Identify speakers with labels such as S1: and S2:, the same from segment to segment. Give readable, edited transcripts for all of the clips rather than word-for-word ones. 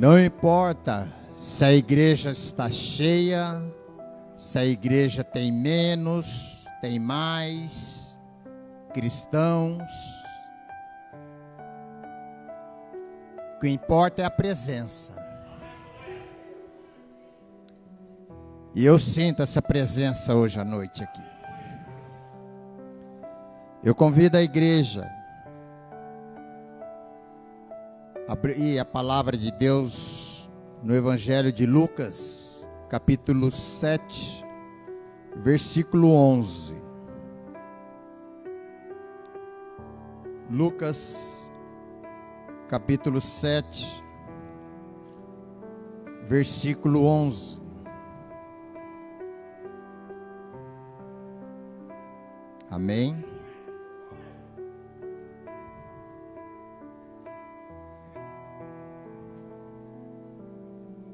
S1: Não importa se a igreja está cheia, se a igreja tem menos, tem mais cristãos. O que importa é a presença. E eu sinto essa presença hoje à noite aqui. Eu convido a igreja a abrir a palavra de Deus no Evangelho de Lucas, capítulo 7, versículo 11. Lucas, capítulo 7, versículo 11. Amém?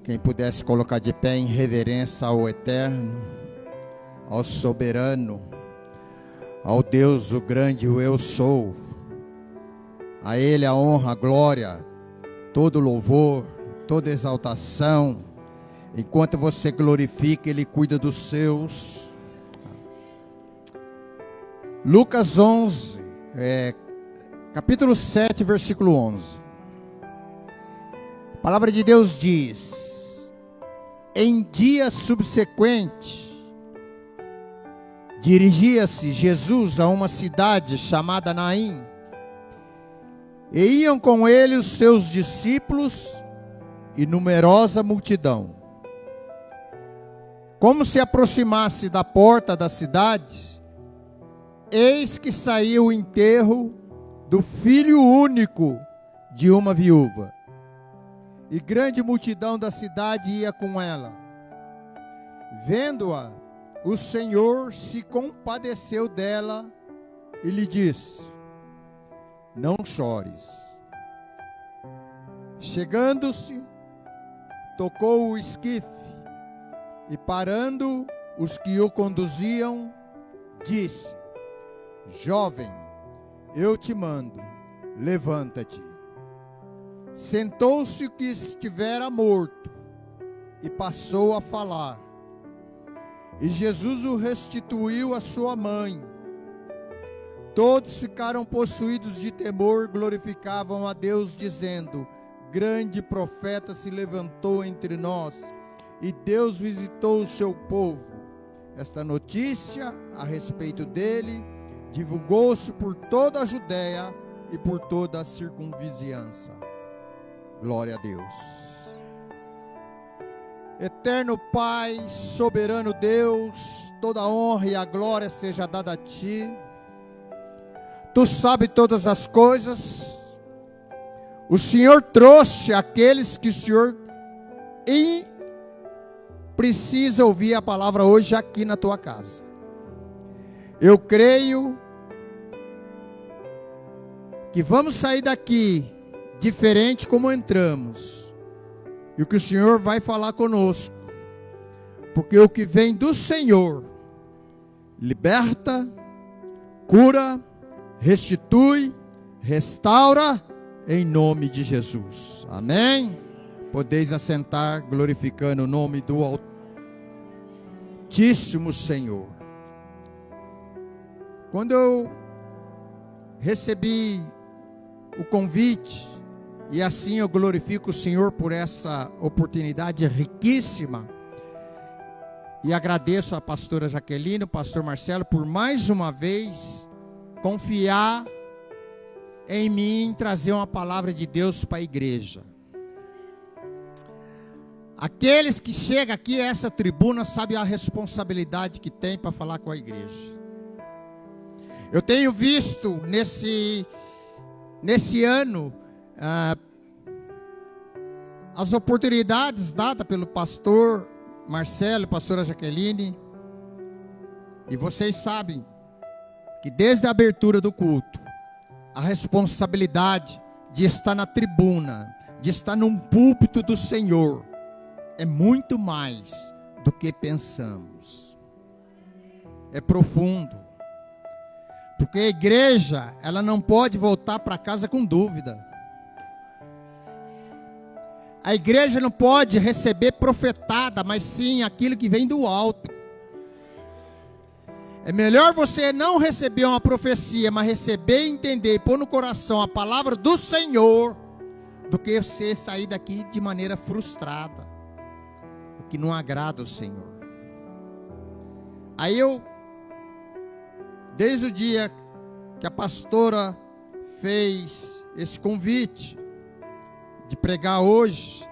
S1: Quem pudesse colocar de pé em reverência ao Eterno, ao Soberano, ao Deus, o grande, o Eu Sou. A Ele a honra, a glória, todo louvor, toda exaltação. Enquanto você glorifica, Ele cuida dos seus. Lucas 11, capítulo 7, versículo 11. A palavra de Deus diz: em dia subsequente, dirigia-se Jesus a uma cidade chamada Naim, e iam com ele os seus discípulos e numerosa multidão. Como se aproximasse da porta da cidade, eis que saiu o enterro do filho único de uma viúva, e grande multidão da cidade ia com ela. Vendo-a, o Senhor se compadeceu dela e lhe disse: não chores. Chegando-se, tocou o esquife, e parando os que o conduziam, disse: jovem, eu te mando, levanta-te. Sentou-se o que estivera morto e passou a falar. E Jesus o restituiu à sua mãe. Todos ficaram possuídos de temor, glorificavam a Deus, dizendo: grande profeta se levantou entre nós, e Deus visitou o seu povo. Esta notícia a respeito dele divulgou-se por toda a Judéia e por toda a circunvizinhança. Glória a Deus. Eterno Pai, soberano Deus, toda a honra e a glória seja dada a Ti. Tu sabes todas as coisas. O Senhor trouxe aqueles que o Senhor precisa ouvir a palavra hoje aqui na Tua casa. Eu creio que vamos sair daqui diferente como entramos, e o que o Senhor vai falar conosco, porque o que vem do Senhor liberta, cura, restitui, restaura, em nome de Jesus. Amém? Podeis assentar, glorificando o nome do Altíssimo Senhor. Quando eu recebi o convite, e assim eu glorifico o Senhor por essa oportunidade riquíssima, e agradeço a pastora Jaqueline, o pastor Marcelo, por mais uma vez confiar em mim, trazer uma palavra de Deus para a igreja. Aqueles que chegam aqui a essa tribuna sabem a responsabilidade que tem para falar com a igreja. Eu tenho visto nesse ano as oportunidades dadas pelo pastor Marcelo, pastora Jaqueline, e vocês sabem que desde a abertura do culto, a responsabilidade de estar na tribuna, de estar num púlpito do Senhor, é muito mais do que pensamos. É profundo. Porque a igreja, ela não pode voltar para casa com dúvida. A igreja não pode receber profetada, mas sim aquilo que vem do alto. É melhor você não receber uma profecia, mas receber, entender e pôr no coração a palavra do Senhor, do que você sair daqui de maneira frustrada, o que não agrada ao Senhor. Aí desde o dia que a pastora fez esse convite de pregar hoje,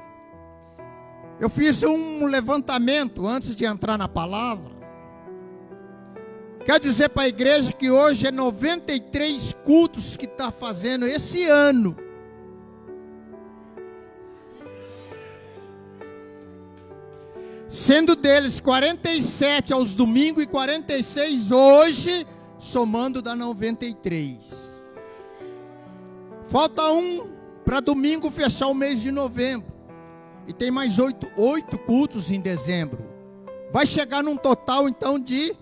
S1: eu fiz um levantamento antes de entrar na palavra. Quero dizer para a igreja que hoje é 93 cultos que está fazendo esse ano. Sendo deles 47 aos domingos e 46 hoje, somando dá 93. Falta um para domingo fechar o mês de novembro. E tem mais 8 cultos em dezembro. Vai chegar num total então de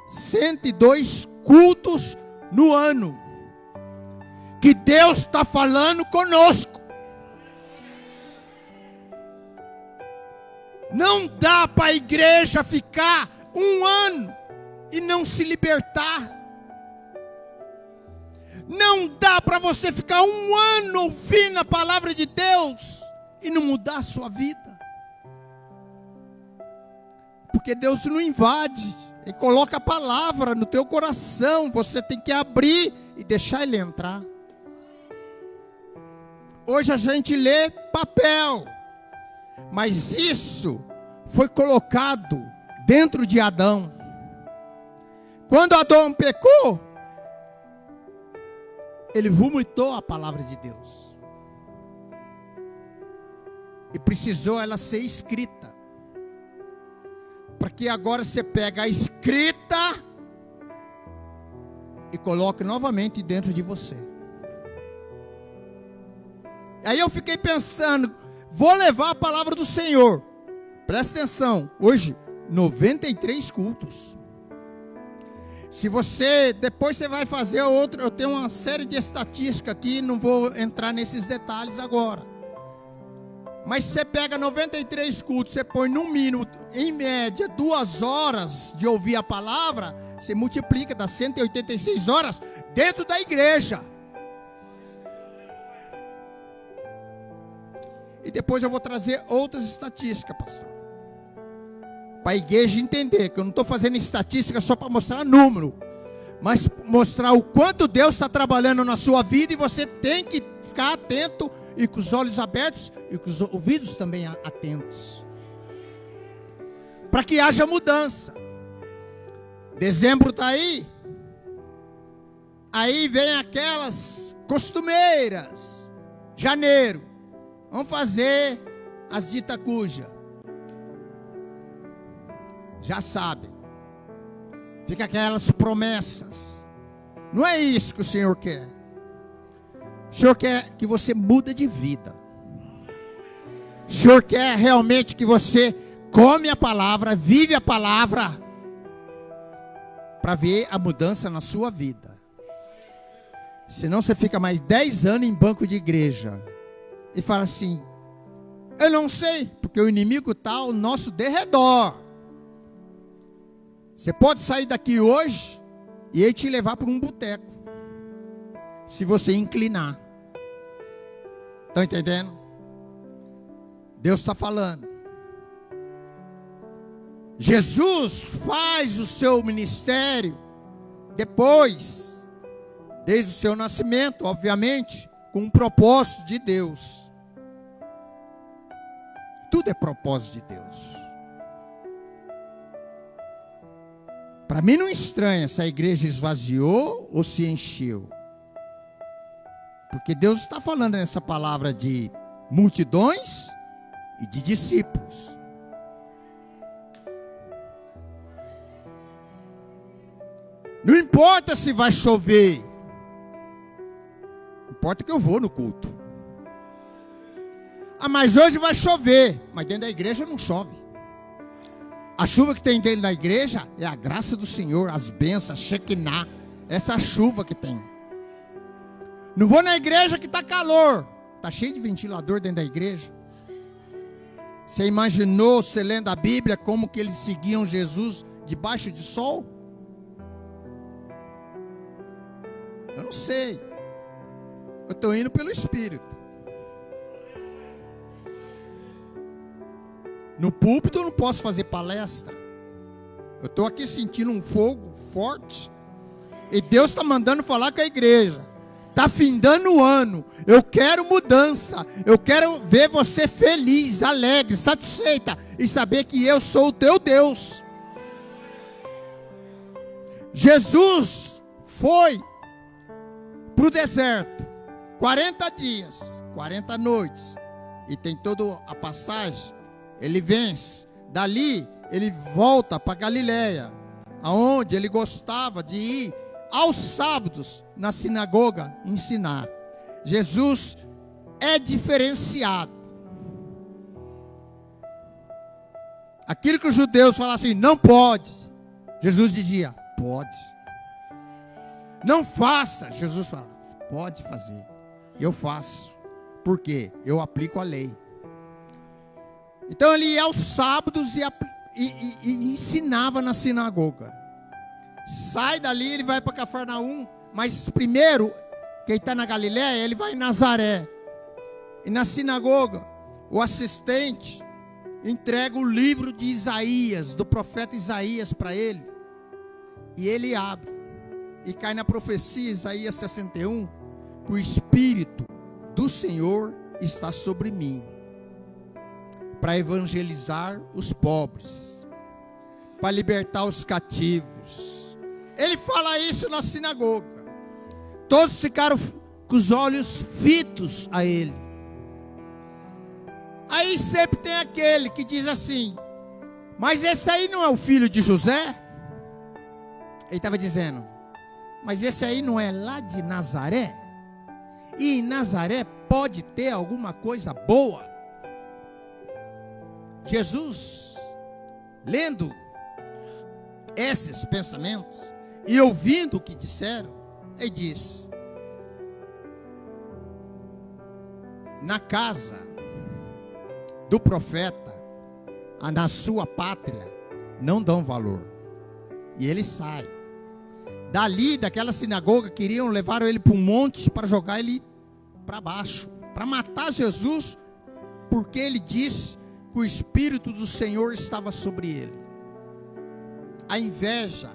S1: 102 cultos no ano. Que Deus está falando conosco. Não dá para a igreja ficar um ano e não se libertar. Não dá para você ficar um ano ouvindo a palavra de Deus e não mudar a sua vida. Porque Deus não invade, Ele coloca a palavra no teu coração, você tem que abrir e deixar Ele entrar. Hoje a gente lê papel, mas isso foi colocado dentro de Adão. Quando Adão pecou, ele vomitou a palavra de Deus. E precisou ela ser escrita. Porque agora você pega a escrita e coloca novamente dentro de você. Aí eu fiquei pensando, vou levar a palavra do Senhor. Presta atenção, hoje 93 cultos. Se você, depois você vai fazer outro, eu tenho uma série de estatísticas aqui, não vou entrar nesses detalhes agora. Mas você pega 93 cultos, você põe no mínimo, em média, 2 horas de ouvir a palavra, você multiplica, dá 186 horas dentro da igreja. E depois eu vou trazer outras estatísticas, pastor. Para a igreja entender que eu não estou fazendo estatística só para mostrar número, mas mostrar o quanto Deus está trabalhando na sua vida, e você tem que ficar atento e com os olhos abertos e com os ouvidos também atentos, para que haja mudança. Dezembro está aí vem aquelas costumeiras. Janeiro, vamos fazer as ditas cuja. Já sabem. Fica aquelas promessas. Não é isso que o Senhor quer. O Senhor quer que você mude de vida. O Senhor quer realmente que você come a palavra, vive a palavra, para ver a mudança na sua vida. Senão você fica mais 10 anos em banco de igreja e fala assim: eu não sei, porque o inimigo está ao nosso derredor. Você pode sair daqui hoje e ele te levar para um boteco, se você inclinar. Estão entendendo? Deus está falando. Jesus faz o seu ministério depois, desde o seu nascimento, obviamente, com um propósito de Deus. Tudo é propósito de Deus. Para mim não estranha se a igreja esvaziou ou se encheu. Porque Deus está falando nessa palavra de multidões e de discípulos. Não importa se vai chover. Importa que eu vou no culto. Ah, mas hoje vai chover. Mas dentro da igreja não chove. A chuva que tem dentro da igreja é a graça do Senhor, as bênçãos, Shekinah. Essa chuva que tem. Não vou na igreja que está calor. Está cheio de ventilador dentro da igreja. Você imaginou, você lendo a Bíblia, como que eles seguiam Jesus debaixo de sol? Eu não sei. Eu estou indo pelo Espírito. No púlpito eu não posso fazer palestra. Eu estou aqui sentindo um fogo forte. E Deus está mandando falar com a igreja. Está findando o ano. Eu quero mudança. Eu quero ver você feliz, alegre, satisfeita. E saber que eu sou o teu Deus. Jesus foi para o deserto. 40 dias, 40 noites. E tem toda a passagem. Ele vence. Dali, ele volta para Galileia. Aonde ele gostava de ir aos sábados na sinagoga ensinar. Jesus é diferenciado. Aquilo que os judeus falavam assim, não pode. Jesus dizia, pode. Não faça. Jesus fala, pode fazer. Eu faço. Por quê? Eu aplico a lei. Então ele ia aos sábados e ensinava na sinagoga. Sai dali, ele vai para Cafarnaum. Mas primeiro, quem está na Galileia, ele vai em Nazaré. E na sinagoga, o assistente entrega o livro de Isaías, do profeta Isaías para ele. E ele abre. E cai na profecia, Isaías 61, que o Espírito do Senhor está sobre mim, para evangelizar os pobres, para libertar os cativos. Ele fala isso na sinagoga. Todos ficaram com os olhos fitos a ele. Aí sempre tem aquele que diz assim, mas esse aí não é o filho de José? Ele estava dizendo, mas esse aí não é lá de Nazaré? E em Nazaré pode ter alguma coisa boa? Jesus, lendo esses pensamentos e ouvindo o que disseram, ele diz, na casa do profeta, na sua pátria, não dão valor. E ele sai. Dali, daquela sinagoga, queriam levar ele para um monte para jogar ele para baixo, para matar Jesus, porque ele disse que o Espírito do Senhor estava sobre ele. A inveja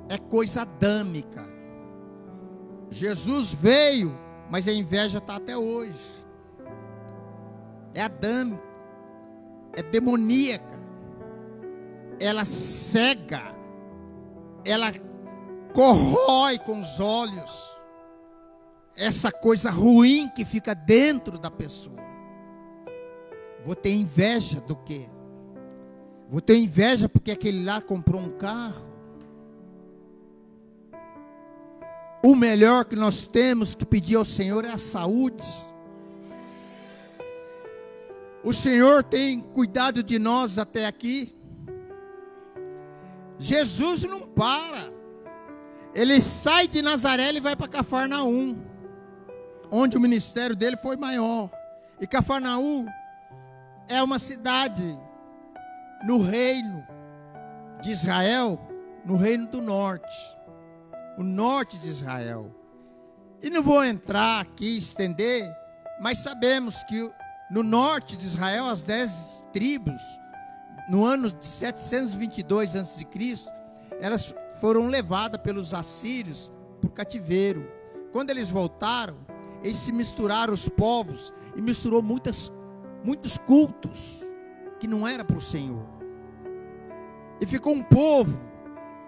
S1: é coisa adâmica. Jesus veio, mas a inveja está até hoje. É adâmica, é demoníaca, ela cega, ela corrói com os olhos essa coisa ruim que fica dentro da pessoa. Vou ter inveja do quê? Vou ter inveja porque aquele lá comprou um carro. O melhor que nós temos que pedir ao Senhor é a saúde. O Senhor tem cuidado de nós até aqui. Jesus não para. Ele sai de Nazaré e vai para Cafarnaum, onde o ministério dele foi maior. E Cafarnaum é uma cidade no reino de Israel, no reino do norte, o norte de Israel. E não vou entrar aqui, estender, mas sabemos que no norte de Israel, as 10 tribos, no ano de 722 a.C., elas foram levadas pelos assírios para o cativeiro. Quando eles voltaram, eles se misturaram os povos, e misturou muitos cultos, que não era para o Senhor. E ficou um povo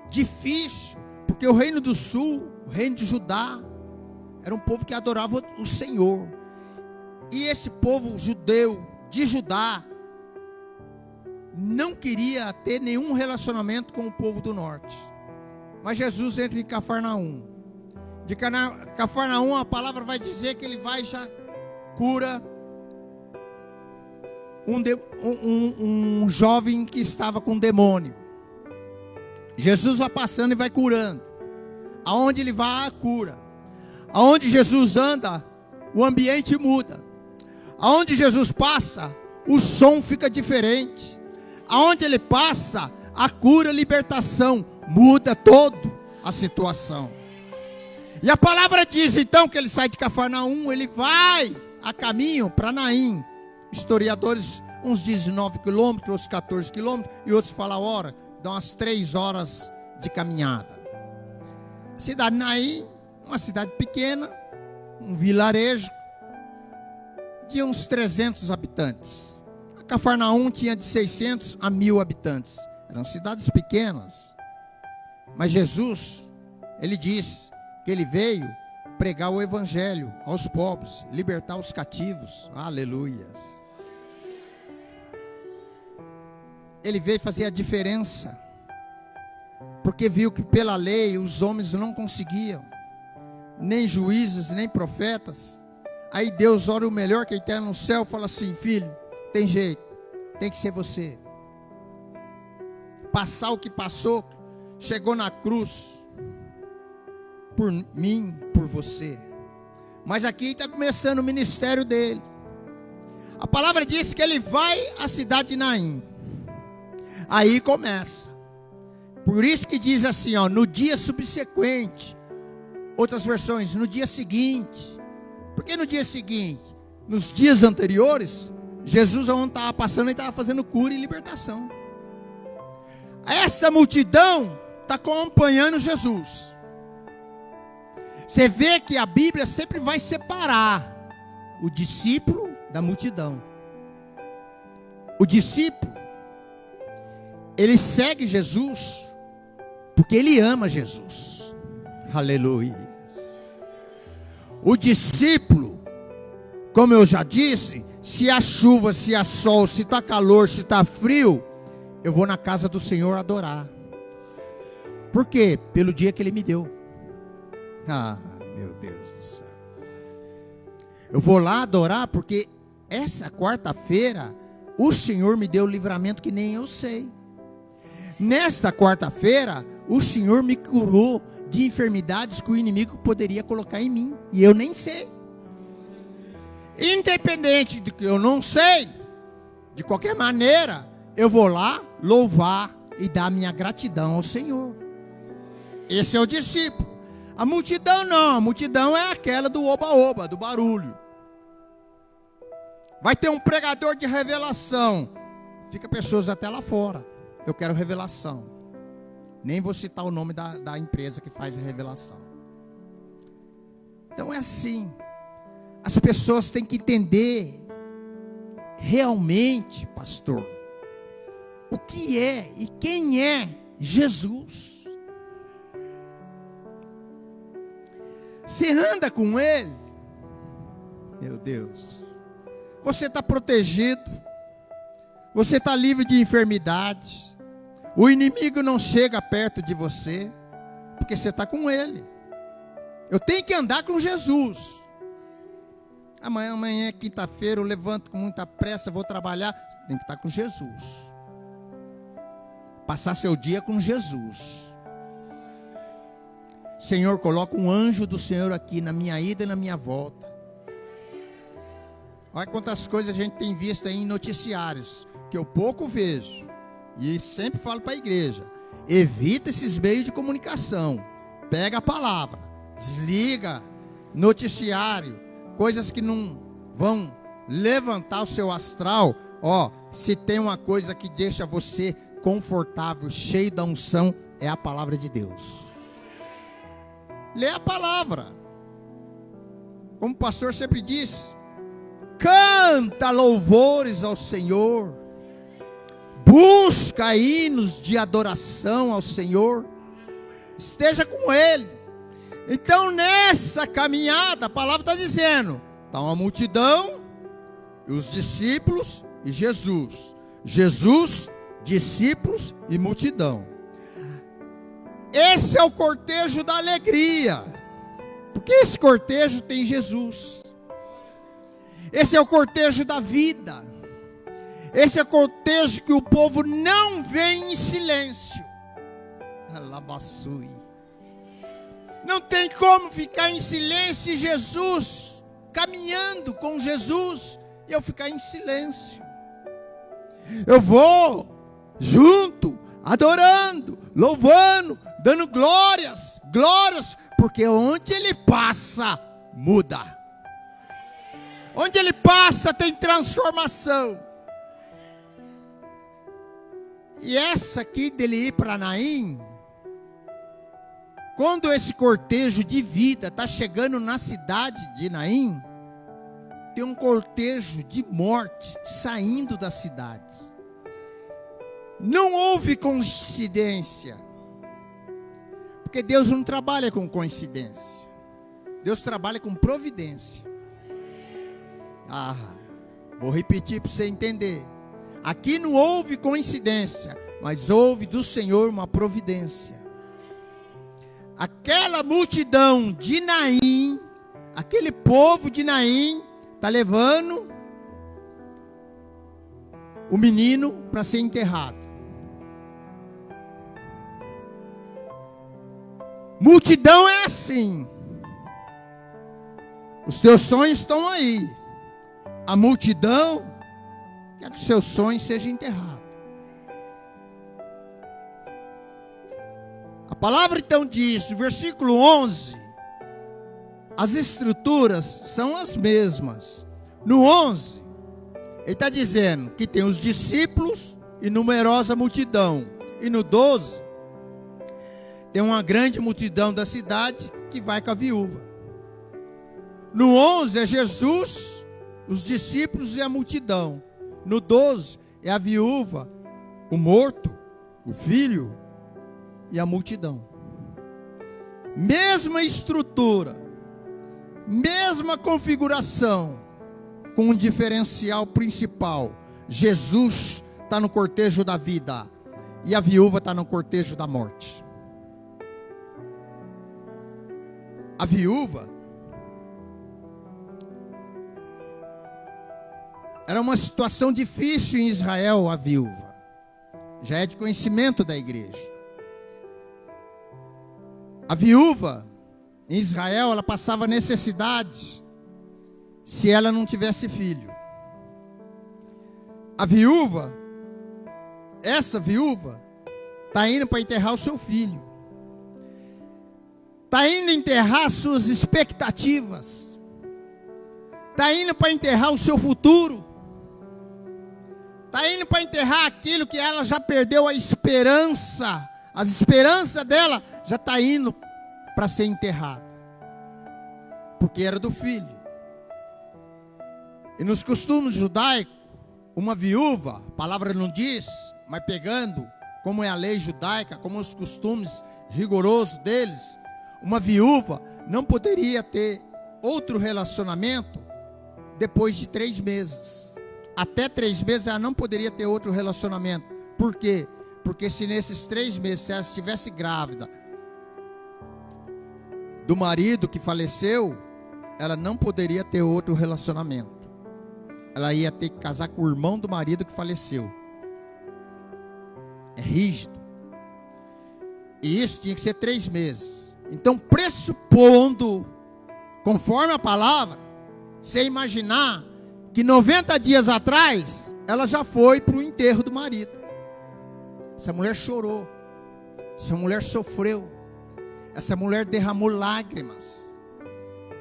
S1: difícil, porque o reino do sul, o reino de Judá, era um povo que adorava o Senhor. E esse povo judeu de Judá não queria ter nenhum relacionamento com o povo do norte. Mas Jesus entra em Cafarnaum. De Cafarnaum a palavra vai dizer que ele vai já cura um jovem que estava com demônio. Jesus vai passando e vai curando. Aonde ele vai, a cura. Aonde Jesus anda, o ambiente muda. Aonde Jesus passa, o som fica diferente. Aonde ele passa, a cura, a libertação, muda toda a situação. E a palavra diz então que ele sai de Cafarnaum, ele vai a caminho para Naim. Historiadores, uns dizem 9 quilômetros, outros 14 quilômetros, e outros falam hora, dão umas 3 horas de caminhada. A cidade de Naim, uma cidade pequena, um vilarejo, de uns 300 habitantes. A Cafarnaum tinha de 600 a 1000 habitantes. Eram cidades pequenas. Mas Jesus, ele diz que ele veio pregar o evangelho aos pobres, libertar os cativos. Aleluias. Ele veio fazer a diferença, porque viu que pela lei os homens não conseguiam, nem juízes, nem profetas. Aí Deus olha o melhor que tem no céu e fala assim: filho, tem jeito, tem que ser você. Passar o que passou, chegou na cruz, por mim, por você. Mas aqui está começando o ministério dele. A palavra diz que ele vai à cidade de Naim. Aí começa. Por isso que diz assim, ó, no dia subsequente. Outras versões, no dia seguinte. Por que no dia seguinte? Nos dias anteriores, Jesus, onde estava passando, ele estava fazendo cura e libertação. Essa multidão está acompanhando Jesus. Você vê que a Bíblia sempre vai separar o discípulo da multidão. O discípulo, ele segue Jesus porque ele ama Jesus. Aleluia. O discípulo, como eu já disse, se há chuva, se há sol, se está calor, se está frio, eu vou na casa do Senhor adorar. Por quê? Pelo dia que Ele me deu. Ah, meu Deus do céu. Eu vou lá adorar porque essa quarta-feira o Senhor me deu o livramento que nem eu sei. Nesta quarta-feira o Senhor me curou de enfermidades que o inimigo poderia colocar em mim, e eu nem sei. Independente de que eu não sei, de qualquer maneira, eu vou lá louvar e dar minha gratidão ao Senhor. Esse é o discípulo. A multidão não, a multidão é aquela do oba-oba, do barulho. Vai ter um pregador de revelação, fica pessoas até lá fora. Eu quero revelação. Nem vou citar o nome da empresa que faz a revelação. Então é assim. As pessoas têm que entender realmente, pastor, o que é e quem é Jesus. Você anda com Ele, meu Deus, você está protegido, você está livre de enfermidade. O inimigo não chega perto de você, porque você está com Ele. Eu tenho que andar com Jesus. Amanhã é quinta-feira, eu levanto com muita pressa, vou trabalhar. Tem que estar com Jesus. Passar seu dia com Jesus. Senhor, coloca um anjo do Senhor aqui na minha ida e na minha volta. Olha quantas coisas a gente tem visto aí em noticiários, que eu pouco vejo. E sempre falo para a igreja: evita esses meios de comunicação. Pega a palavra, desliga noticiário, coisas que não vão levantar o seu astral. Ó, se tem uma coisa que deixa você confortável, cheio da unção, é a palavra de Deus. Lê a palavra. Como o pastor sempre diz, canta louvores ao Senhor. Busca hinos de adoração ao Senhor. Esteja com Ele. Então nessa caminhada, a palavra está dizendo, está uma multidão, e os discípulos e Jesus. Jesus, discípulos e multidão. Esse é o cortejo da alegria. Porque esse cortejo tem Jesus. Esse é o cortejo da vida. Esse é o cortejo que o povo não vem em silêncio. Alabaçui. Não tem como ficar em silêncio e Jesus, caminhando com Jesus, e eu ficar em silêncio. Eu vou junto, adorando, louvando, dando glórias, porque onde ele passa, muda. Onde ele passa tem transformação. E essa aqui dele ir para Naim, quando esse cortejo de vida está chegando na cidade de Naim, tem um cortejo de morte saindo da cidade. Não houve coincidência, porque Deus não trabalha com coincidência, Deus trabalha com providência. Vou repetir para você entender. Aqui não houve coincidência, mas houve do Senhor uma providência. Aquela multidão de Naim, aquele povo de Naim, está levando o menino para ser enterrado. Multidão é assim. Os teus sonhos estão aí. A multidão quer que os seus sonhos sejam enterrados. A palavra então diz, no versículo 11, as estruturas são as mesmas. No 11, ele está dizendo que tem os discípulos e numerosa multidão. E no 12, tem uma grande multidão da cidade que vai com a viúva. No 11 é Jesus, os discípulos e a multidão. No 12 é a viúva, o morto, o filho e a multidão. Mesma estrutura, mesma configuração, com um diferencial principal. Jesus está no cortejo da vida e a viúva está no cortejo da morte. A viúva era uma situação difícil em Israel, a viúva. Já é de conhecimento da igreja. A viúva em Israel, ela passava necessidade se ela não tivesse filho. A viúva, essa viúva, está indo para enterrar o seu filho. Está indo enterrar suas expectativas. Está indo para enterrar o seu futuro. Está indo para enterrar aquilo que ela já perdeu a esperança. As esperanças dela já está indo para ser enterrada. Porque era do filho. E nos costumes judaicos, uma viúva, a palavra não diz, mas pegando como é a lei judaica, como os costumes rigorosos deles, uma viúva não poderia ter outro relacionamento depois de 3 meses. Até 3 meses ela não poderia ter outro relacionamento. Por quê? Porque se nesses 3 meses, se ela estivesse grávida do marido que faleceu, ela não poderia ter outro relacionamento. Ela ia ter que casar com o irmão do marido que faleceu. É rígido. E isso tinha que ser 3 meses. Então, pressupondo, conforme a palavra, você imaginar que 90 dias atrás, ela já foi para o enterro do marido. Essa mulher chorou. Essa mulher sofreu. Essa mulher derramou lágrimas.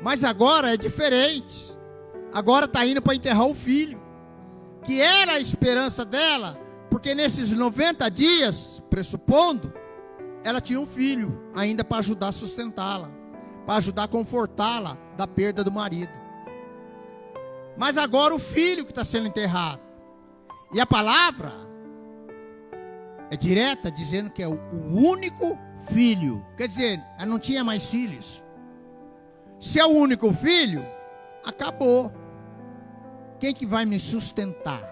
S1: Mas agora é diferente. Agora está indo para enterrar o filho, que era a esperança dela, porque nesses 90 dias, pressupondo, ela tinha um filho ainda para ajudar a sustentá-la, para ajudar a confortá-la da perda do marido. Mas agora o filho que está sendo enterrado. E a palavra é direta, dizendo que é o único filho. Quer dizer, ela não tinha mais filhos. Se é o único filho, acabou. Quem que vai me sustentar?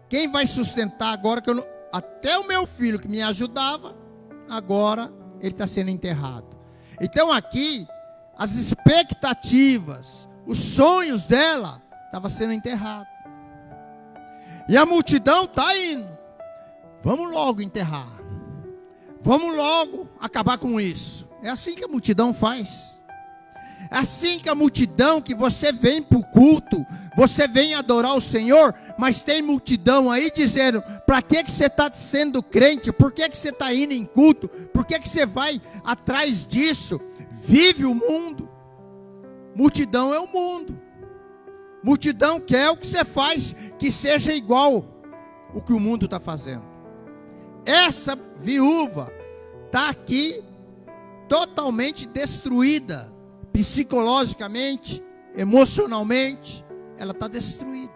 S1: Quem vai sustentar agora que eu não... Até o meu filho que me ajudava, agora ele está sendo enterrado. Então aqui, as expectativas, os sonhos dela estavam sendo enterrados. E a multidão está indo. Vamos logo enterrar. Vamos logo acabar com isso. É assim que a multidão faz. Assim que a multidão que você vem para o culto, você vem adorar o Senhor, mas tem multidão aí dizendo: para que você está sendo crente? Por que você está indo em culto? Por que você vai atrás disso? Vive o mundo. Multidão é o mundo. Multidão quer o que você faz que seja igual o que o mundo está fazendo. Essa viúva está aqui totalmente destruída, psicologicamente, emocionalmente, ela está destruída.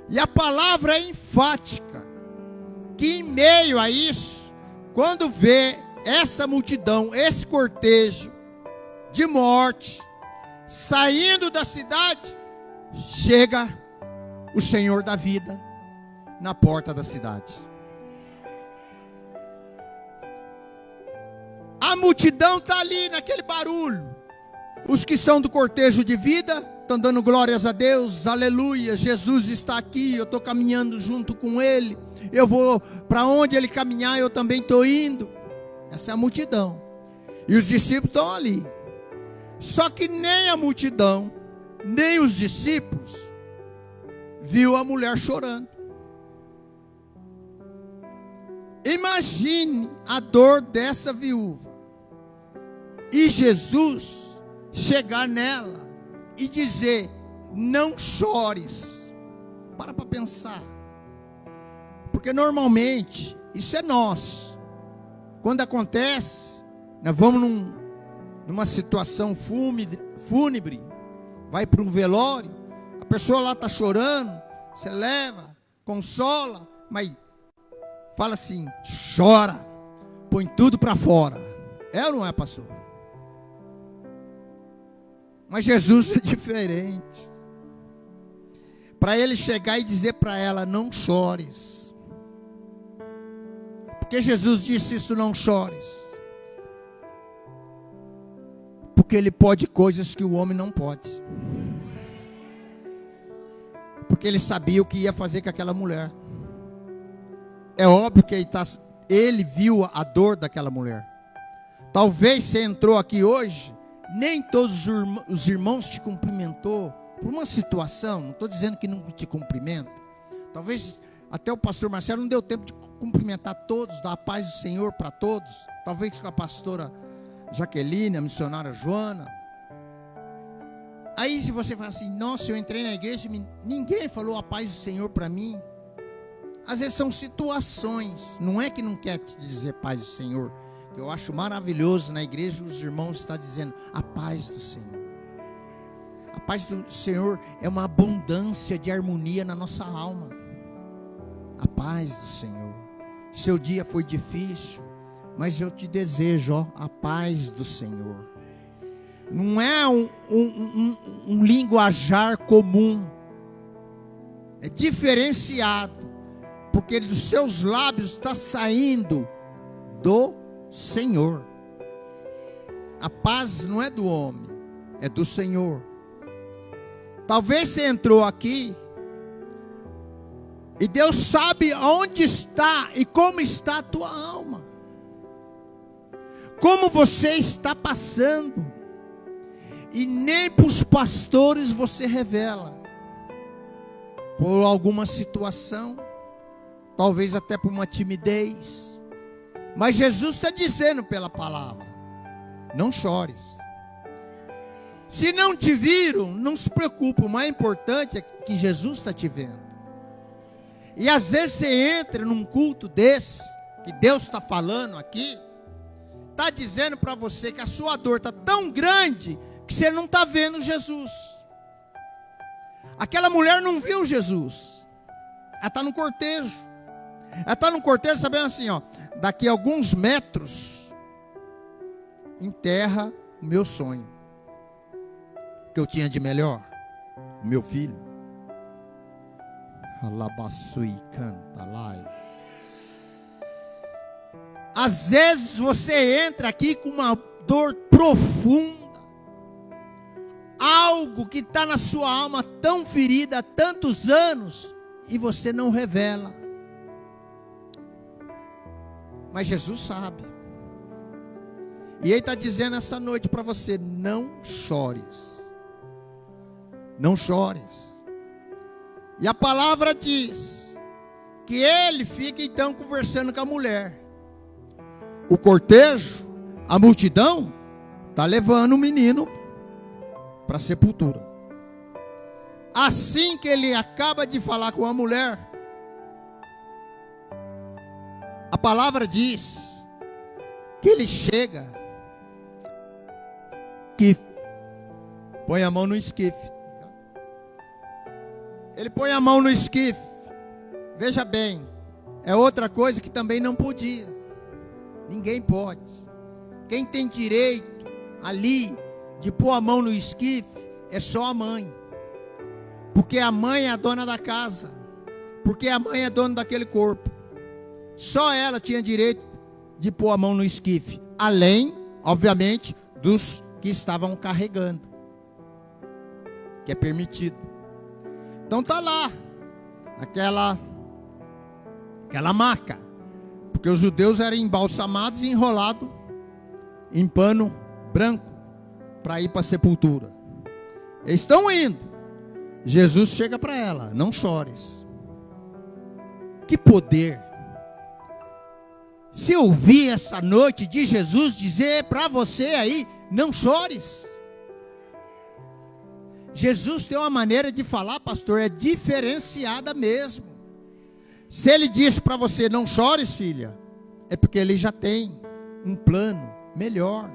S1: E a palavra é enfática, que em meio a isso, quando vê essa multidão, esse cortejo de morte, saindo da cidade, chega o Senhor da vida na porta da cidade. A multidão está ali naquele barulho. Os que são do cortejo de vida estão dando glórias a Deus, aleluia, Jesus está aqui, eu estou caminhando junto com Ele, eu vou para onde Ele caminhar, eu também estou indo. Essa é a multidão. E os discípulos estão ali. Só que nem a multidão, nem os discípulos viu a mulher chorando. Imagine a dor dessa viúva e Jesus chegar nela e dizer: não chores. Para pensar, porque normalmente isso é nós. Quando acontece, nós vamos numa situação fúnebre, vai para um velório, a pessoa lá está chorando, você leva, consola, mas fala assim: chora, põe tudo para fora. É ou não é, pastor? Mas Jesus é diferente. Para ele chegar e dizer para ela: não chores. Porque Jesus disse isso: não chores. Porque Ele pode coisas que o homem não pode. Porque Ele sabia o que ia fazer com aquela mulher. É óbvio que Ele viu a dor daquela mulher. Talvez você entrou aqui hoje, nem todos os irmãos te cumprimentou por uma situação. Não estou dizendo que não te cumprimenta. Talvez até o pastor Marcelo não deu tempo de cumprimentar todos, dar a paz do Senhor para todos. Talvez com a pastora Jaqueline, a missionária Joana. Aí se você fala assim: nossa, eu entrei na igreja e ninguém falou a paz do Senhor para mim. Às vezes são situações. Não é que não quer te dizer paz do Senhor. Que eu acho maravilhoso na igreja os irmãos estão dizendo a paz do Senhor. A paz do Senhor é uma abundância de harmonia na nossa alma. A paz do Senhor. Seu dia foi difícil, mas eu te desejo a paz do Senhor. Não é um linguajar comum. É diferenciado. Porque dos seus lábios está saindo do Senhor. A paz não é do homem, é do Senhor. Talvez você entrou aqui e Deus sabe onde está e como está a tua alma. Como você está passando. E nem para os pastores você revela. Por alguma situação. Talvez até por uma timidez. Mas Jesus está dizendo pela palavra: não chores. Se não te viram, não se preocupe. O mais importante é que Jesus está te vendo. E às vezes você entra num culto desse, que Deus está falando aqui, está dizendo para você que a sua dor está tão grande, que você não está vendo Jesus. Aquela mulher não viu Jesus. Ela está no cortejo. Ela está no cortejo sabendo assim, ó, daqui a alguns metros, enterra o meu sonho. Que eu tinha de melhor, o meu filho. Alabaçui, canta lá. Às vezes você entra aqui com uma dor profunda, algo que está na sua alma tão ferida há tantos anos, e você não revela. Mas Jesus sabe. E Ele está dizendo essa noite para você: não chores. Não chores. E a palavra diz que ele fica então conversando com a mulher. O cortejo, a multidão, está levando o menino para a sepultura. Assim que ele acaba de falar com a mulher, a palavra diz que ele chega, que põe a mão no esquife. Ele põe a mão no esquife. Veja bem, é outra coisa que também não podia. Ninguém pode. Quem tem direito ali de pôr a mão no esquife é só a mãe. Porque a mãe é a dona da casa. Porque a mãe é dona daquele corpo. Só ela tinha direito de pôr a mão no esquife. Além, obviamente, dos que estavam carregando. Que é permitido. Então tá lá. Aquela maca. Porque os judeus eram embalsamados e enrolados em pano branco para ir para a sepultura. Eles estão indo. Jesus chega para ela: não chores. Que poder. Se eu ouvir essa noite de Jesus dizer para você aí: não chores. Jesus tem uma maneira de falar, pastor, é diferenciada mesmo. Se ele disse para você: não chores, filha, é porque ele já tem um plano melhor.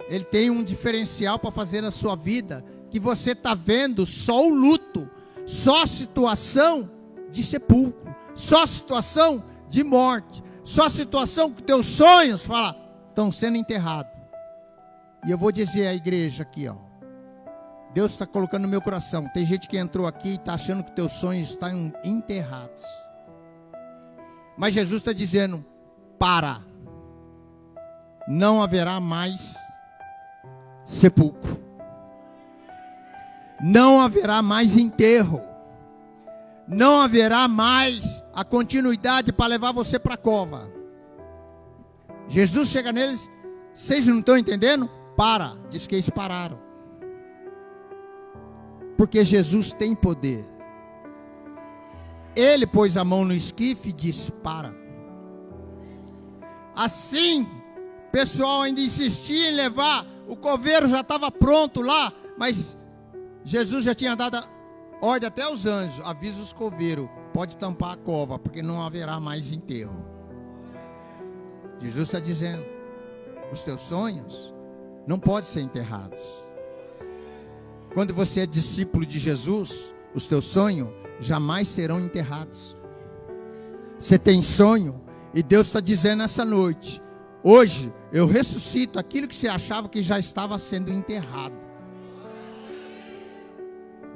S1: Ele tem um diferencial para fazer na sua vida, que você está vendo só o luto, só a situação de sepulcro, só a situação de morte, só a situação que teus sonhos estão sendo enterrados. E eu vou dizer à igreja aqui, ó, Deus está colocando no meu coração. Tem gente que entrou aqui e está achando que teus sonhos estão enterrados. Mas Jesus está dizendo: para. Não haverá mais sepulcro. Não haverá mais enterro. Não haverá mais a continuidade para levar você para a cova. Jesus chega neles: vocês não estão entendendo? Para. Diz que eles pararam. Porque Jesus tem poder. Ele pôs a mão no esquife e disse: para. Assim, o pessoal ainda insistia em levar. O coveiro já estava pronto lá, mas Jesus já tinha dado ordem até aos anjos: avisa os coveiros, pode tampar a cova, porque não haverá mais enterro. Jesus está dizendo: os teus sonhos não podem ser enterrados. Quando você é discípulo de Jesus, os teus sonhos jamais serão enterrados. Você tem sonho, e Deus está dizendo essa noite: hoje eu ressuscito aquilo que você achava que já estava sendo enterrado.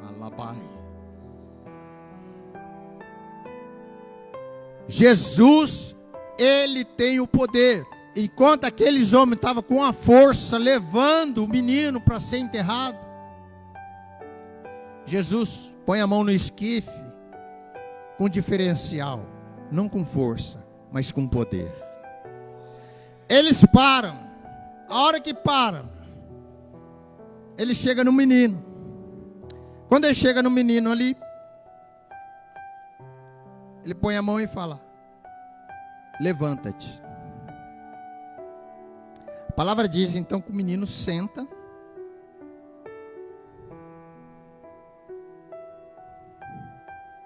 S1: Alabai. Jesus, Ele tem o poder. Enquanto aqueles homens estavam com a força levando o menino para ser enterrado, Jesus põe a mão no esquife com diferencial, não com força, mas com poder. Eles param. A hora que param, ele chega no menino. Quando ele chega no menino ali, ele põe a mão e fala: levanta-te. A palavra diz então que o menino senta.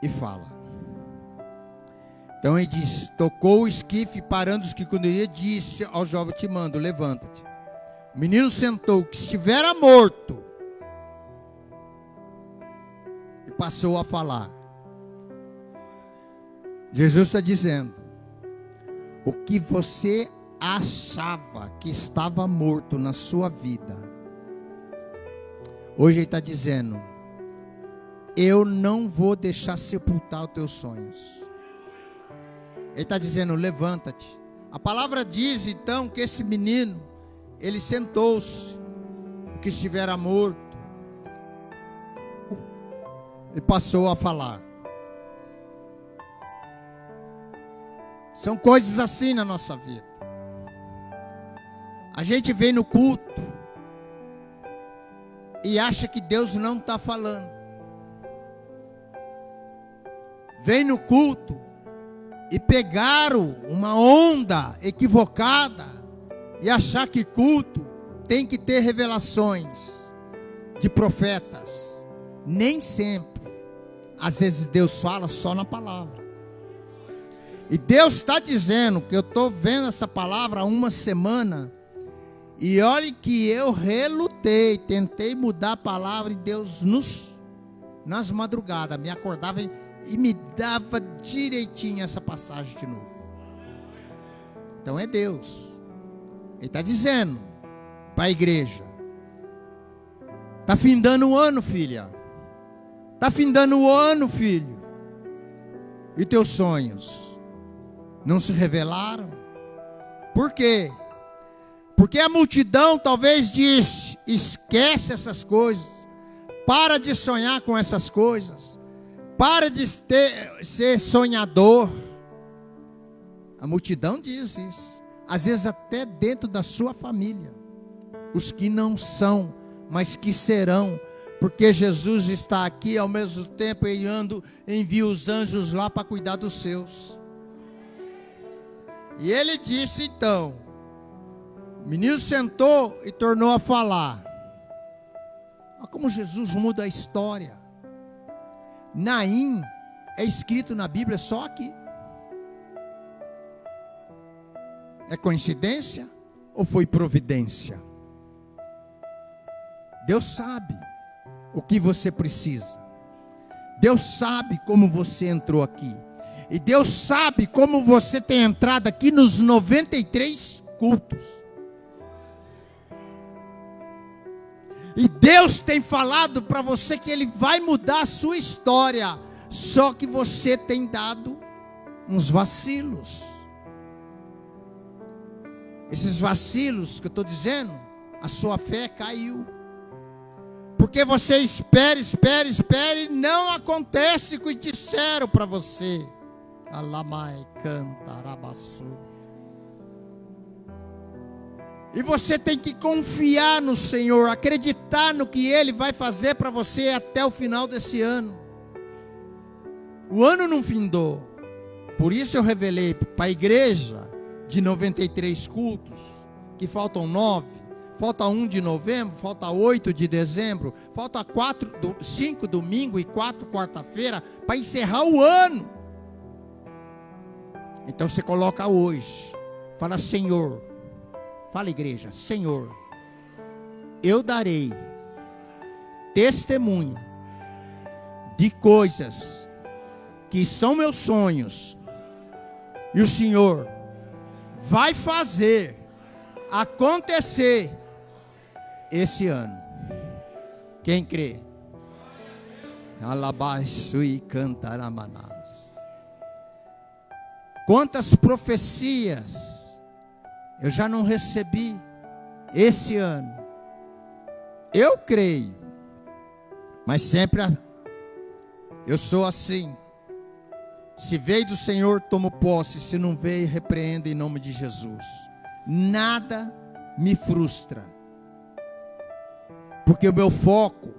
S1: E fala. Então ele diz: tocou o esquife, parando os que conduziam, disse ao jovem: te mando, levanta-te. O menino sentou, que estivera morto, e passou a falar. Jesus está dizendo: o que você achava que estava morto na sua vida, hoje ele está dizendo: eu não vou deixar sepultar os teus sonhos. Ele está dizendo: levanta-te. A palavra diz então que esse menino, ele sentou-se, o que estivera morto, e passou a falar. São coisas assim na nossa vida. A gente vem no culto e acha que Deus não está falando. Vem no culto e pegaram uma onda equivocada e achar que culto tem que ter revelações de profetas. Nem sempre. Às vezes Deus fala só na palavra. E Deus está dizendo que eu estou vendo essa palavra há uma semana. E olha que eu relutei, tentei mudar a palavra. E Deus nas madrugadas me acordava e me dava direitinho essa passagem de novo. Então é Deus. Ele está dizendo para a igreja: está findando o ano, filha. Está findando o ano, filho. E teus sonhos não se revelaram? Por quê? Porque a multidão talvez diz: esquece essas coisas, para de sonhar com essas coisas, para de ser sonhador. A multidão diz isso, às vezes até dentro da sua família. Os que não são, mas que serão, porque Jesus está aqui, ao mesmo tempo ele envia os anjos lá para cuidar dos seus. E ele disse então, o menino sentou e tornou a falar. Olha como Jesus muda a história. Naim é escrito na Bíblia só aqui. É coincidência ou foi providência? Deus sabe o que você precisa. Deus sabe como você entrou aqui. E Deus sabe como você tem entrado aqui nos 93 cultos. E Deus tem falado para você que Ele vai mudar a sua história. Só que você tem dado uns vacilos. Esses vacilos que eu estou dizendo, a sua fé caiu. Porque você espera, e não acontece o que disseram para você. Alamai cantarabaçu. E você tem que confiar no Senhor, acreditar no que Ele vai fazer para você até o final desse ano. O ano não findou. Por isso eu revelei para a igreja de 93 cultos, que faltam 9, falta 1 de novembro, falta 8 de dezembro, falta 5 domingo e 4 quarta-feira, para encerrar o ano. Então você coloca hoje, fala: Senhor, fala igreja, Senhor, eu darei testemunho de coisas que são meus sonhos, e o Senhor vai fazer acontecer esse ano. Quem crê? Alabaixo e cantaramanás. Quantas profecias eu já não recebi esse ano? Eu creio, mas sempre eu sou assim. Se veio do Senhor, tomo posse. Se não veio, repreendo em nome de Jesus. Nada me frustra, porque o meu foco,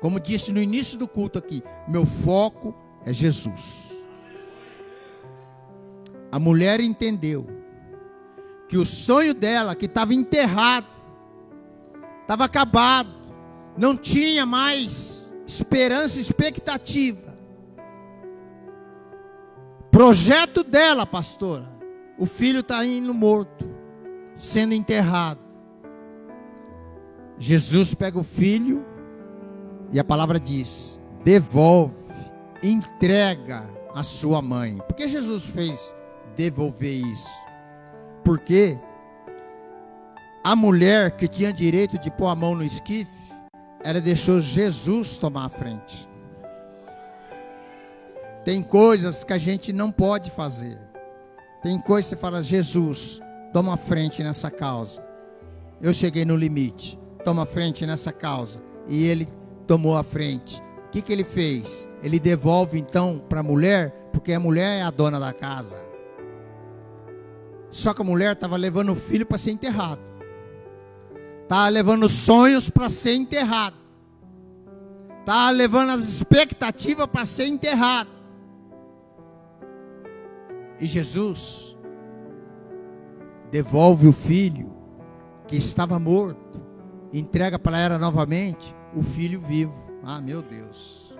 S1: como disse no início do culto aqui, meu foco é Jesus. A mulher entendeu que o sonho dela, que estava enterrado, estava acabado, não tinha mais esperança, expectativa. Projeto dela, pastora, o filho está indo morto, sendo enterrado. Jesus pega o filho e a palavra diz: devolve, entrega a sua mãe. Por que Jesus fez devolver isso? Porque a mulher que tinha direito de pôr a mão no esquife, ela deixou Jesus tomar a frente. Tem coisas que a gente não pode fazer. Tem coisas que você fala: Jesus, toma a frente nessa causa. Eu cheguei no limite, toma a frente nessa causa. E ele tomou a frente. O que ele fez? Ele devolve então para a mulher, porque a mulher é a dona da casa. Só que a mulher estava levando o filho para ser enterrado. Está levando sonhos para ser enterrado. Está levando as expectativas para ser enterrado. E Jesus devolve o filho que estava morto, entrega para ela novamente o filho vivo. Ah, meu Deus.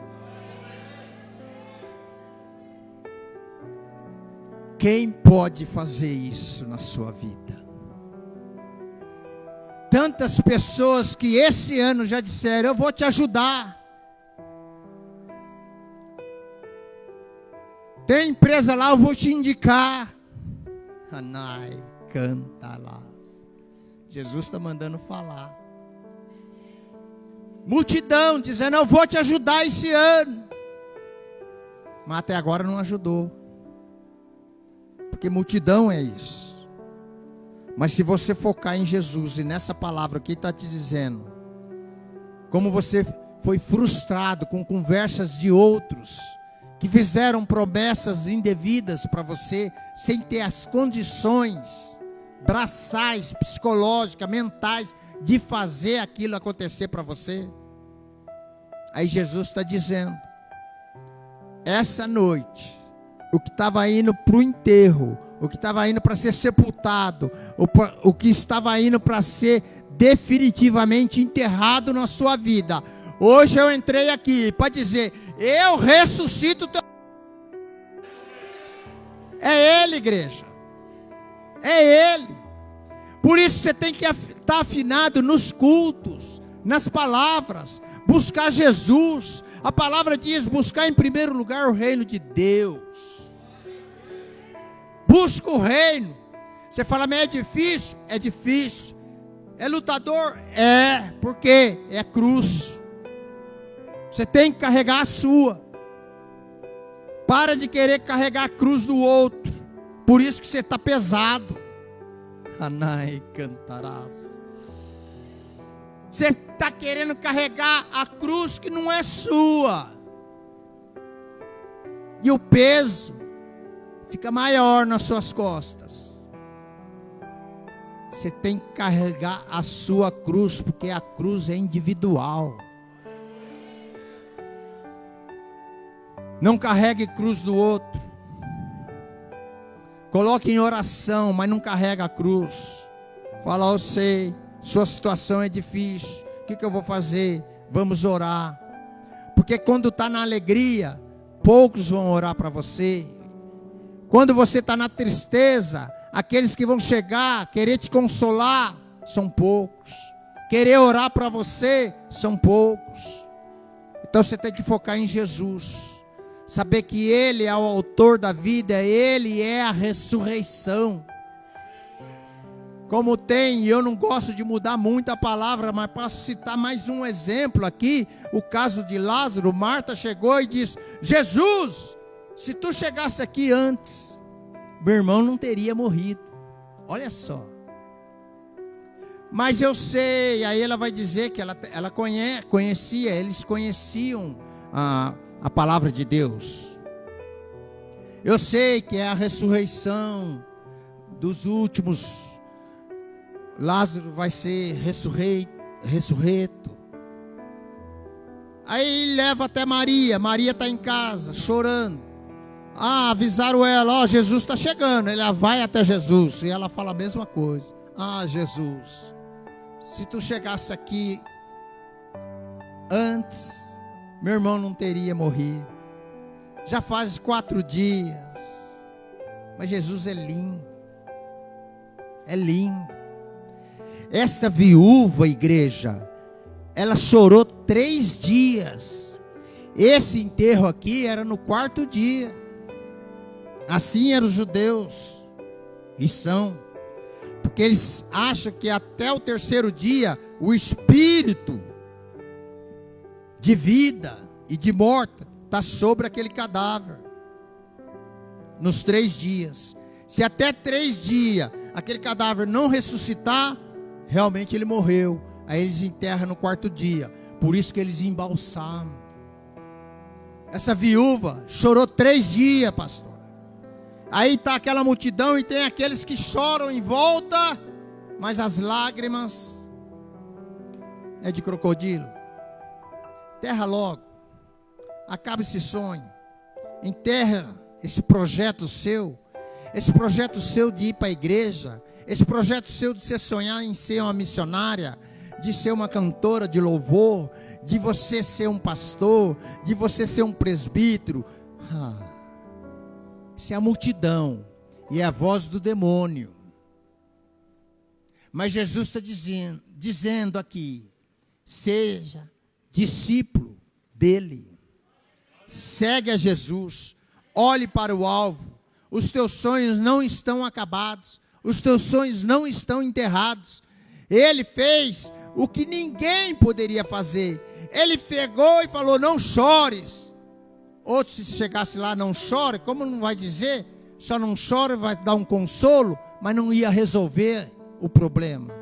S1: Quem pode fazer isso na sua vida? Tantas pessoas que esse ano já disseram: eu vou te ajudar. Tem empresa lá, eu vou te indicar. Anai, canta lá. Jesus está mandando falar. Multidão dizendo: eu vou te ajudar esse ano. Mas até agora não ajudou. Porque multidão é isso. Mas se você focar em Jesus e nessa palavra que está te dizendo, como você foi frustrado com conversas de outros, que fizeram promessas indevidas para você, sem ter as condições braçais, psicológicas, mentais, de fazer aquilo acontecer para você. Aí Jesus está dizendo: essa noite, o que estava indo para o enterro, o que estava indo para ser sepultado, o que estava indo para ser definitivamente enterrado na sua vida, hoje eu entrei aqui para dizer: eu ressuscito teu... É Ele, igreja. É Ele. Por isso você tem que estar afinado nos cultos, nas palavras, buscar Jesus. A palavra diz: buscar em primeiro lugar o reino de Deus. Busca o reino. Você fala: mas é difícil? É difícil. É lutador? É, porque é cruz. Você tem que carregar a sua. Para de querer carregar a cruz do outro. Por isso que você está pesado. Anai cantarás. Você está querendo carregar a cruz que não é sua. E o peso fica maior nas suas costas. Você tem que carregar a sua cruz, porque a cruz é individual. Não carregue cruz do outro. Coloque em oração, mas não carrega a cruz. Fala: eu sei, sua situação é difícil. O que eu vou fazer? Vamos orar. Porque quando está na alegria, poucos vão orar para você. Quando você está na tristeza, aqueles que vão chegar, querer te consolar, são poucos. Querer orar para você, são poucos. Então você tem que focar em Jesus. Saber que Ele é o autor da vida, Ele é a ressurreição. Como tem, e eu não gosto de mudar muito a palavra, mas posso citar mais um exemplo aqui, o caso de Lázaro. Marta chegou e disse: Jesus, se tu chegasse aqui antes, meu irmão não teria morrido. Olha só. Mas eu sei, aí ela vai dizer que ela conhecia, eles conheciam a palavra de Deus. Eu sei que é a ressurreição dos últimos. Lázaro vai ser ressurreto. Aí leva até Maria. Maria está em casa, chorando. Avisaram ela: Jesus está chegando. Ela vai até Jesus e ela fala a mesma coisa. Jesus, se tu chegasse aqui antes, meu irmão não teria morrido. Já faz 4 dias. Mas Jesus é lindo. É lindo. Essa viúva, igreja, ela chorou 3 dias. Esse enterro aqui era no 4º dia. Assim eram os judeus. E são. Porque eles acham que até o 3º dia, o espírito de vida e de morte está sobre aquele cadáver. Nos 3 dias. Se até 3 dias aquele cadáver não ressuscitar, realmente ele morreu. Aí eles enterram no 4º dia. Por isso que eles embalsamam. Essa viúva chorou 3 dias, pastor. Aí está aquela multidão e tem aqueles que choram em volta, mas as lágrimas é de crocodilo. Enterra logo. Acaba esse sonho. Enterra esse projeto seu. Esse projeto seu de ir para a igreja. Esse projeto seu de você sonhar em ser uma missionária. De ser uma cantora de louvor. De você ser um pastor. De você ser um presbítero. Isso é a multidão. E é a voz do demônio. Mas Jesus está dizendo aqui. Seja discípulo dele. Segue a Jesus. Olhe para o alvo. Os teus sonhos não estão acabados. Os teus sonhos não estão enterrados. Ele fez o que ninguém poderia fazer. Ele pegou e falou, não chores. Outro, se chegasse lá, não chore, como não vai dizer? Só não chore, vai dar um consolo, mas não ia resolver o problema.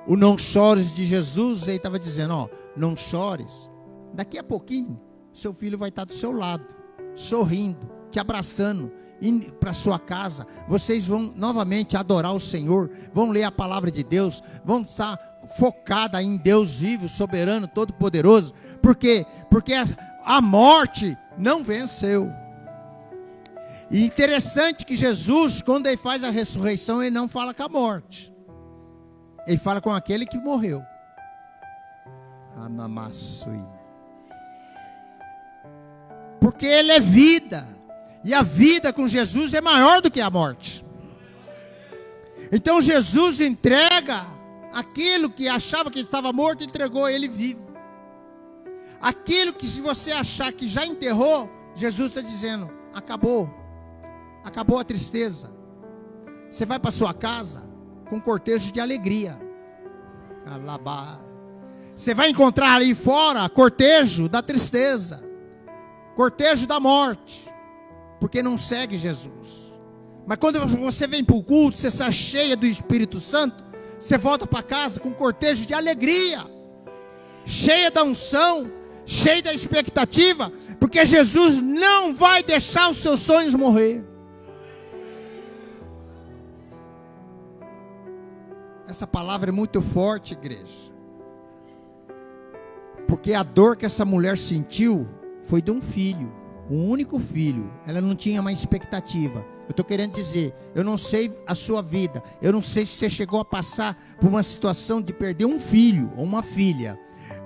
S1: O não chores de Jesus, ele estava dizendo, ó, não chores. Daqui a pouquinho, seu filho vai estar do seu lado, sorrindo, te abraçando, indo para sua casa. Vocês vão novamente adorar o Senhor, vão ler a palavra de Deus, vão estar focada em Deus vivo, soberano, todo-poderoso. Por quê? Porque a morte não venceu. E interessante que Jesus, quando ele faz a ressurreição, ele não fala com a morte. Ele fala com aquele que morreu. Anamassui. Porque ele é vida. E a vida com Jesus é maior do que a morte. Então Jesus entrega aquilo que achava que estava morto, entregou ele vivo. Aquilo que se você achar que já enterrou, Jesus está dizendo, acabou. Acabou a tristeza. Você vai para sua casa com cortejo de alegria. Alabá. Você vai encontrar ali fora cortejo da tristeza. Cortejo da morte. Porque não segue Jesus. Mas quando você vem para o culto, você está cheia do Espírito Santo, você volta para casa com cortejo de alegria. Cheia da unção, cheia da expectativa, porque Jesus não vai deixar os seus sonhos morrer. Essa palavra é muito forte, igreja. Porque a dor que essa mulher sentiu foi de um filho, um único filho. Ela não tinha mais expectativa. Eu estou querendo dizer, eu não sei a sua vida, eu não sei se você chegou a passar por uma situação de perder um filho ou uma filha.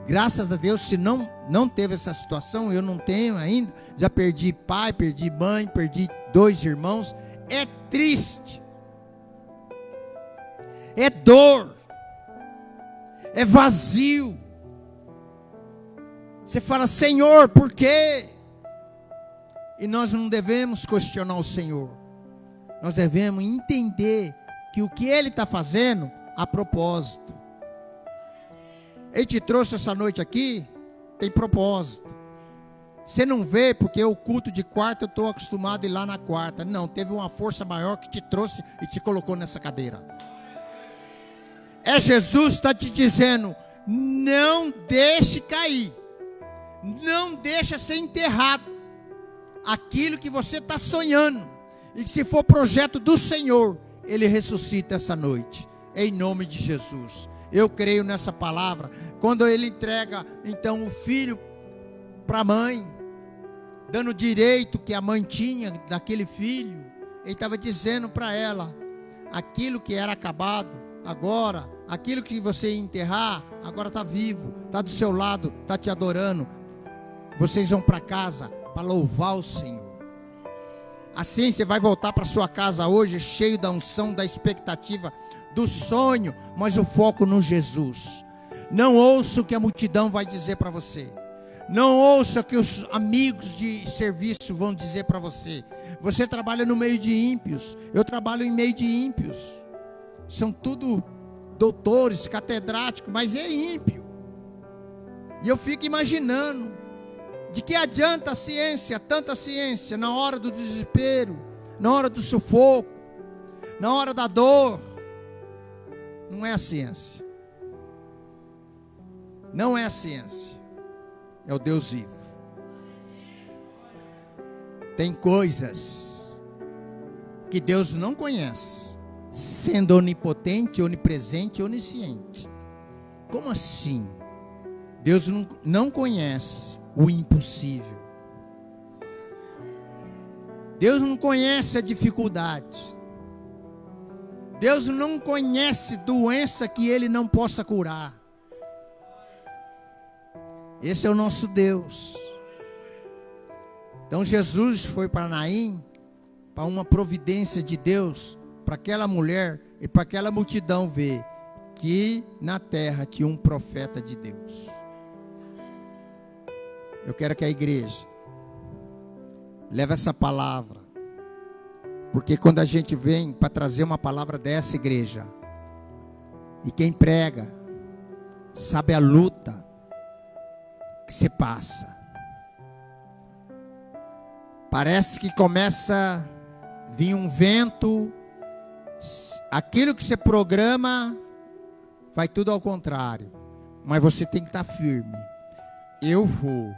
S1: Graças a Deus, se não teve essa situação, eu não tenho ainda. Já perdi pai, perdi mãe, perdi 2 irmãos. É triste. É dor. É vazio. Você fala, Senhor, por quê? E nós não devemos questionar o Senhor. Nós devemos entender que o que Ele está fazendo, a propósito. Ele te trouxe essa noite aqui, tem propósito. Você não vê porque o culto de quarta eu estou acostumado a ir lá na quarta. Não, teve uma força maior que te trouxe e te colocou nessa cadeira. É Jesus está te dizendo, não deixe cair. Não deixe ser enterrado. Aquilo que você está sonhando. E que se for projeto do Senhor, Ele ressuscita essa noite. Em nome de Jesus. Eu creio nessa palavra. Quando Ele entrega, então, o filho para a mãe, dando o direito que a mãe tinha daquele filho, Ele estava dizendo para ela, aquilo que era acabado, agora, aquilo que você ia enterrar, agora está vivo, está do seu lado, está te adorando. Vocês vão para casa para louvar o Senhor. Assim você vai voltar para sua casa hoje, cheio da unção, da expectativa, do sonho, mas o foco no Jesus. Não ouça o que a multidão vai dizer para você. Não ouça o que os amigos de serviço vão dizer para você. Você trabalha no meio de ímpios. Eu trabalho em meio de ímpios. São tudo doutores, catedráticos, mas é ímpio. E eu fico imaginando, de que adianta a ciência, tanta ciência, na hora do desespero, na hora do sufoco, na hora da dor. Não é a ciência. Não é a ciência. É o Deus vivo. Tem coisas que Deus não conhece, sendo onipotente, onipresente, onisciente. Como assim? Deus não conhece o impossível. Deus não conhece a dificuldade. Deus não conhece doença que Ele não possa curar. Esse é o nosso Deus. Então Jesus foi para Naim, para uma providência de Deus, para aquela mulher e para aquela multidão ver que na terra tinha um profeta de Deus. Eu quero que a igreja leve essa palavra, porque quando a gente vem para trazer uma palavra dessa, igreja, e quem prega sabe a luta que você passa, parece que começa a vir um vento, aquilo que você programa vai tudo ao contrário, mas você tem que estar firme. Eu vou,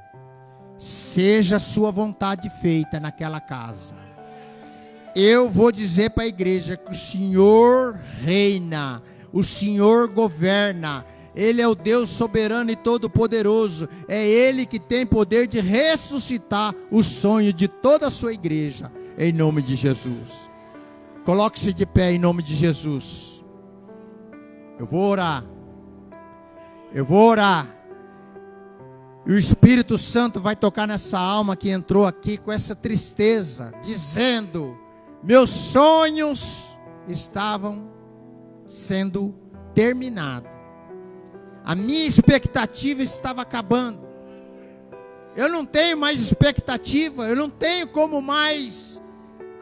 S1: seja a sua vontade feita naquela casa. Eu vou dizer para a igreja que o Senhor reina, o Senhor governa. Ele é o Deus soberano e todo-poderoso. É Ele que tem poder de ressuscitar o sonho de toda a sua igreja, em nome de Jesus. Coloque-se de pé em nome de Jesus. Eu vou orar. Eu vou orar. E o Espírito Santo vai tocar nessa alma que entrou aqui com essa tristeza, dizendo: meus sonhos estavam sendo terminados. A minha expectativa estava acabando. Eu não tenho mais expectativa, eu não tenho como mais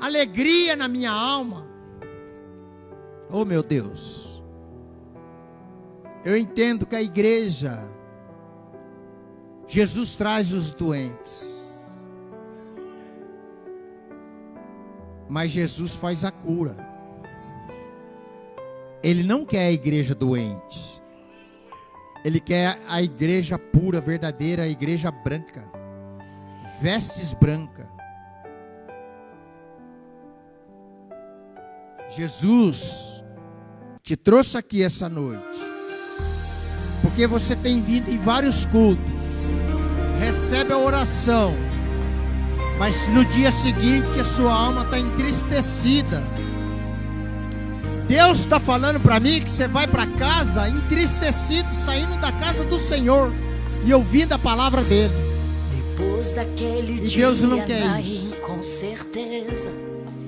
S1: alegria na minha alma. Oh meu Deus. Eu entendo que a igreja, Jesus traz os doentes, mas Jesus faz a cura. Ele não quer a igreja doente. Ele quer a igreja pura, verdadeira, a igreja branca, vestes brancas. Jesus te trouxe aqui essa noite, porque você tem vindo em vários cultos, recebe a oração, mas no dia seguinte a sua alma está entristecida. Deus está falando para mim que você vai para casa entristecido, saindo da casa do Senhor e ouvindo a palavra dele.
S2: Depois daquele
S1: e Deus
S2: dia,
S1: não quer isso.
S2: Com certeza.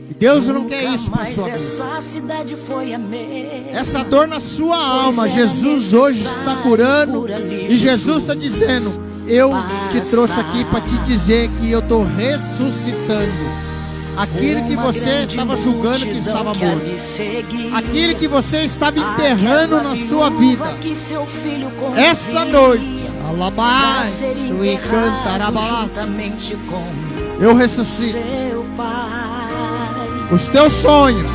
S1: E Deus não quer isso para sua vida.
S2: Essa cidade foi a mesma.
S1: Essa dor na sua alma, Jesus hoje está curando. E Jesus está dizendo: eu te trouxe aqui para te dizer que eu estou ressuscitando aquilo que você estava julgando que estava morto, aquilo que você estava enterrando na sua vida. Essa noite, alabás, e cantarabás, eu ressuscito os teus sonhos.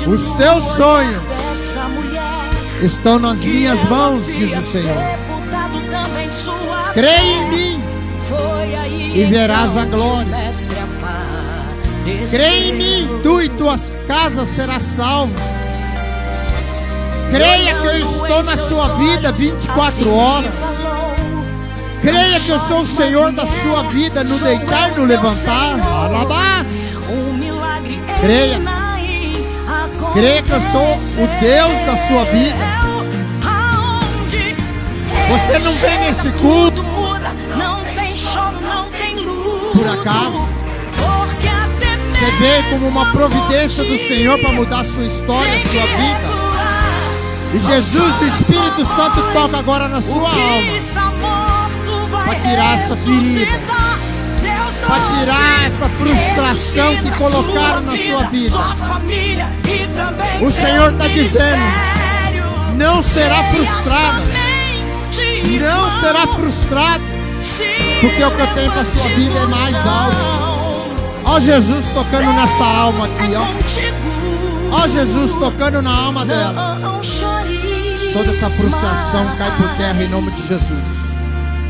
S1: Os teus sonhos estão nas minhas mãos, diz o Senhor. Creia em mim e verás a glória. Creia em mim, tu e tuas casas serás salvo. Creia que eu estou na sua vida 24 horas. Creia que eu sou o Senhor da sua vida, no deitar e no levantar. Alabás. Creia. Creia que eu sou o Deus da sua vida. Você não vem nesse culto por acaso. Você veio como uma providência do Senhor para mudar a sua história, a sua vida. E Jesus, o Espírito Santo, toca agora na sua alma para tirar essa ferida, para tirar essa frustração que colocaram na sua vida. O Senhor está dizendo: não será frustrada, não será frustrado, porque o que eu tenho para a sua vida é mais alto. Ó Jesus tocando nessa alma aqui, ó. Ó Jesus tocando na alma dela. Toda essa frustração cai por terra em nome de Jesus.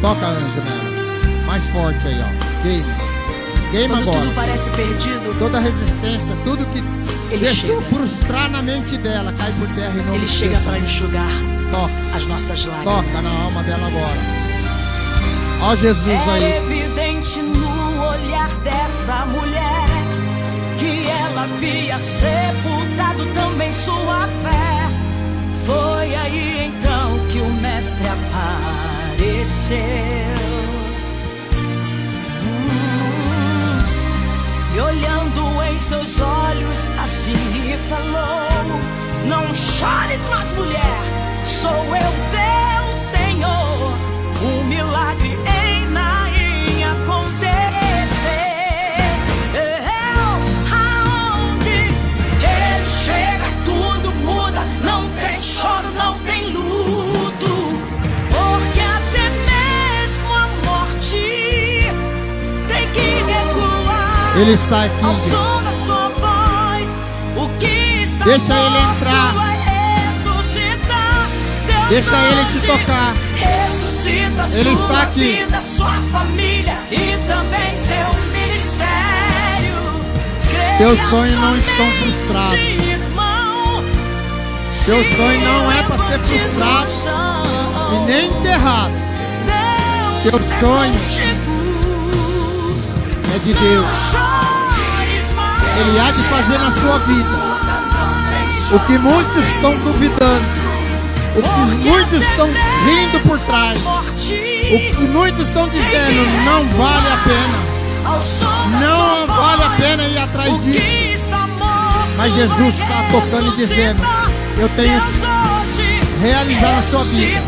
S1: Toca, anjo, nela. Mais forte aí, ó. Queima. Queima
S2: Quando
S1: agora.
S2: tudo parece perdido,
S1: Toda resistência, tudo que
S2: Ele
S1: deixou
S2: chega.
S1: frustrar na mente dela, cai por terra em nome
S2: Ele
S1: de
S2: chega
S1: Jesus.
S2: para enxugar
S1: Toca,
S2: as nossas lágrimas.
S1: toca na alma dela agora. Ó Jesus aí.
S2: É evidente no olhar dessa mulher que ela havia sepultado também sua fé. Foi aí então que o mestre apareceu. E olhando em seus olhos assim lhe falou: não chores mais, mulher, sou eu teu Senhor. Um milagre em Naim acontecer. Aonde ele chega tudo muda, não tem choro, não tem luto, porque até mesmo a morte tem que recuar.
S1: Ele está aqui.
S2: Ao som da sua voz, o que está
S1: Deixa ele entrar.
S2: vai ressuscitar. Deus
S1: Deixa ele te
S2: hoje
S1: tocar.
S2: ressuscita
S1: Ele
S2: sua
S1: está aqui.
S2: vida, sua família e também seu ministério.
S1: Teus
S2: Creia
S1: sonhos não
S2: somente,
S1: estão frustrados.
S2: irmão.
S1: Teu
S2: Se
S1: sonho não é para ser
S2: levante
S1: frustrado
S2: no chão.
S1: e nem enterrado.
S2: Deus
S1: Teu
S2: é
S1: sonho
S2: contigo.
S1: é de Deus.
S2: Não chores mais.
S1: Ele há de fazer na sua vida o que muitos estão duvidando, o que muitos estão rindo por trás, o que muitos estão dizendo não vale a pena, não vale a pena ir atrás disso. Mas Jesus está tocando e dizendo: eu tenho realizar na sua vida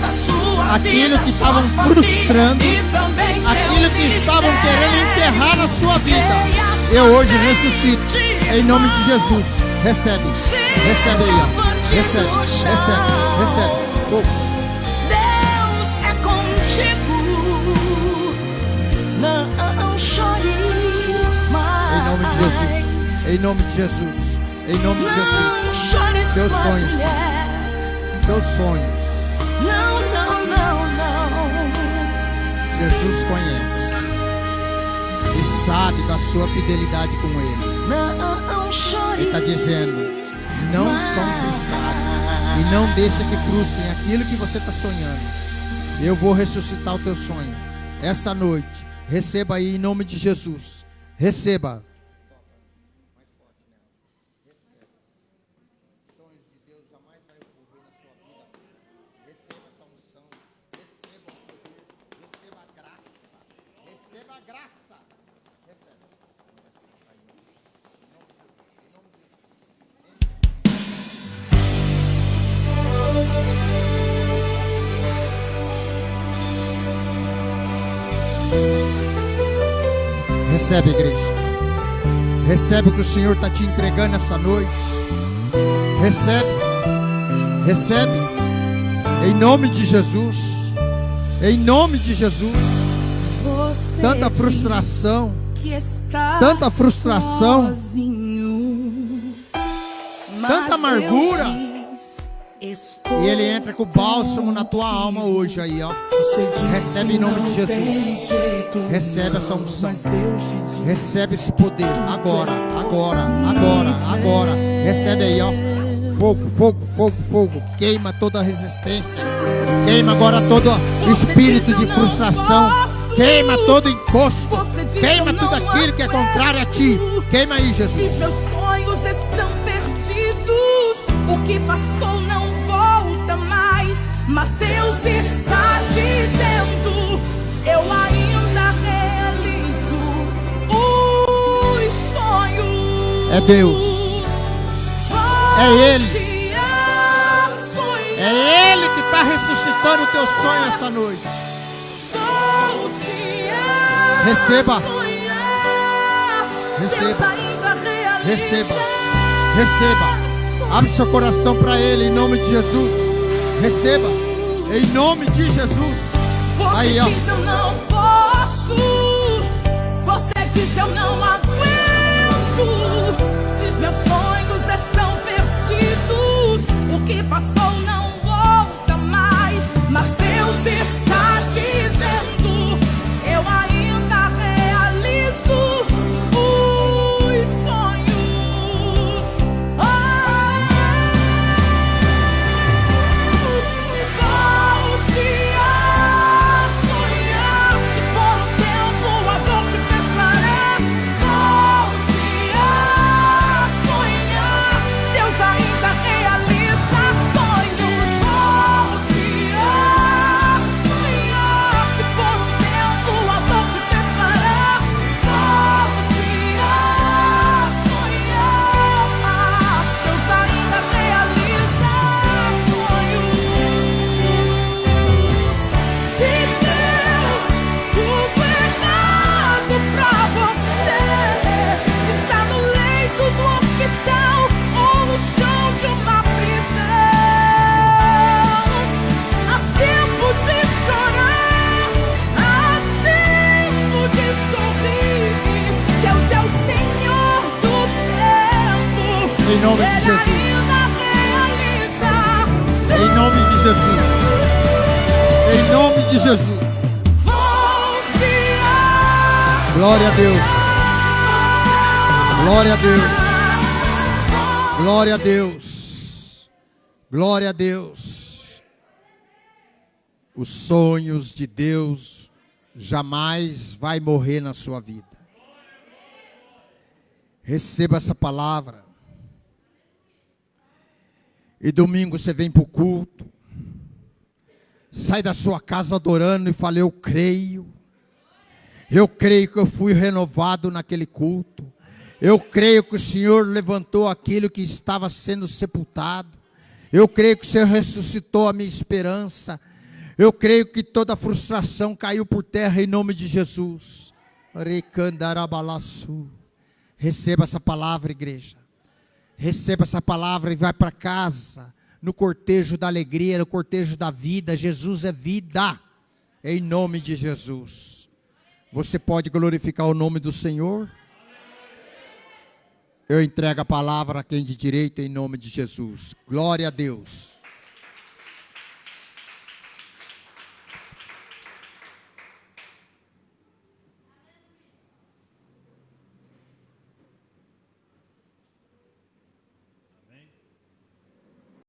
S1: aquilo que estavam frustrando, aquilo que estavam querendo enterrar na sua vida. Eu hoje ressuscito em nome de Jesus. Recebe, recebe aí, ó. Recebe, recebe, recebe. Oh.
S2: Deus é contigo. Não chores mais.
S1: Em nome de Jesus, em nome de Jesus, em nome de Jesus.
S2: Não chores
S1: Teus
S2: mais,
S1: sonhos.
S2: mulher.
S1: Teus sonhos,
S2: Não, não, não, não.
S1: Jesus conhece e sabe da sua fidelidade com Ele.
S2: Não chores.
S1: Ele está dizendo: não são frustrados e não deixa que frustrem aquilo que você está sonhando. Eu vou ressuscitar o teu sonho essa noite. Receba aí em nome de Jesus. Receba. Recebe, igreja. Recebe o que o Senhor está te entregando essa noite. Recebe. Recebe. Em nome de Jesus. Em nome de Jesus. Tanta frustração. Tanta frustração. Tanta amargura. E Ele entra com o bálsamo na tua alma hoje aí, ó. Recebe em nome de Jesus. Recebe essa unção. Recebe esse poder. Agora, agora, agora, agora. Recebe aí, ó. Fogo, fogo, fogo, fogo. Queima toda a resistência. Queima agora todo espírito de frustração. Queima todo encosto. Queima tudo aquilo que é contrário a ti. Queima aí, Jesus.
S3: Diz: meus sonhos estão perdidos. O que passou não volta mais. Mas Deus está dizendo: eu ainda realizo os sonhos.
S1: É Deus. É Ele. É Ele que está ressuscitando o teu sonho essa noite. Receba. Receba. Receba. Receba. Abre seu coração para Ele em nome de Jesus. Receba. Em nome de Jesus. Aí, ó.
S3: Você diz: eu não posso. Você diz: eu não aguento. Diz: meus sonhos estão perdidos. O que passou não volta mais. Mas Deus está dizendo: eu ainda realizo
S1: nome de Jesus. Em nome de Jesus. Em nome de Jesus. Glória a Deus. Glória a Deus. Glória a Deus. Glória a Deus. Os sonhos de Deus jamais vai morrer na sua vida. Receba essa palavra. E domingo você vem para o culto. Sai da sua casa adorando e fala: eu creio. Eu creio que eu fui renovado naquele culto. Eu creio que o Senhor levantou aquilo que estava sendo sepultado. Eu creio que o Senhor ressuscitou a minha esperança. Eu creio que toda frustração caiu por terra em nome de Jesus. Receba essa palavra, igreja. Receba essa palavra e vai para casa. No cortejo da alegria, no cortejo da vida. Jesus é vida. Em nome de Jesus. Você pode glorificar o nome do Senhor? Eu entrego a palavra a quem de direito em nome de Jesus. Glória a Deus.